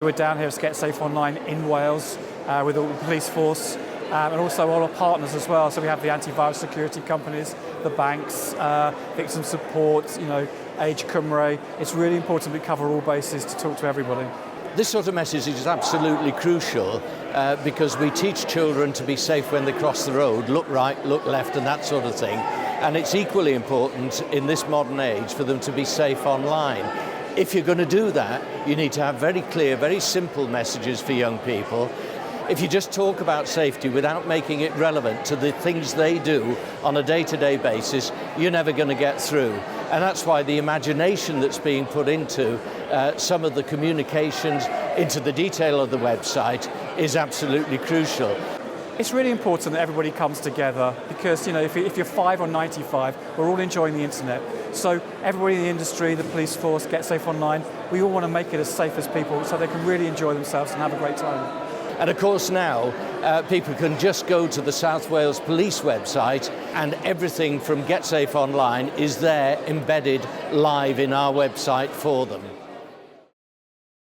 We're down here at Get Safe Online in Wales with the police force and also all our partners as well. So we have the anti-virus security companies, the banks, victim support, Age Cymru. It's really important we cover all bases to talk to everybody. This sort of message is absolutely crucial because we teach children to be safe when they cross the road, look right, look left and that sort of thing. And it's equally important in this modern age for them to be safe online. If you're going to do that, you need to have very clear, very simple messages for young people. If you just talk about safety without making it relevant to the things they do on a day-to-day basis, you're never going to get through. And that's why the imagination that's being put into some of the communications, into the detail of the website, is absolutely crucial. It's really important that everybody comes together because, if you're 5 or 95, we're all enjoying the internet. So everybody in the industry, the police force, Get Safe Online, we all want to make it as safe as people so they can really enjoy themselves and have a great time. And of course now, people can just go to the South Wales Police website and everything from Get Safe Online is there embedded live in our website for them.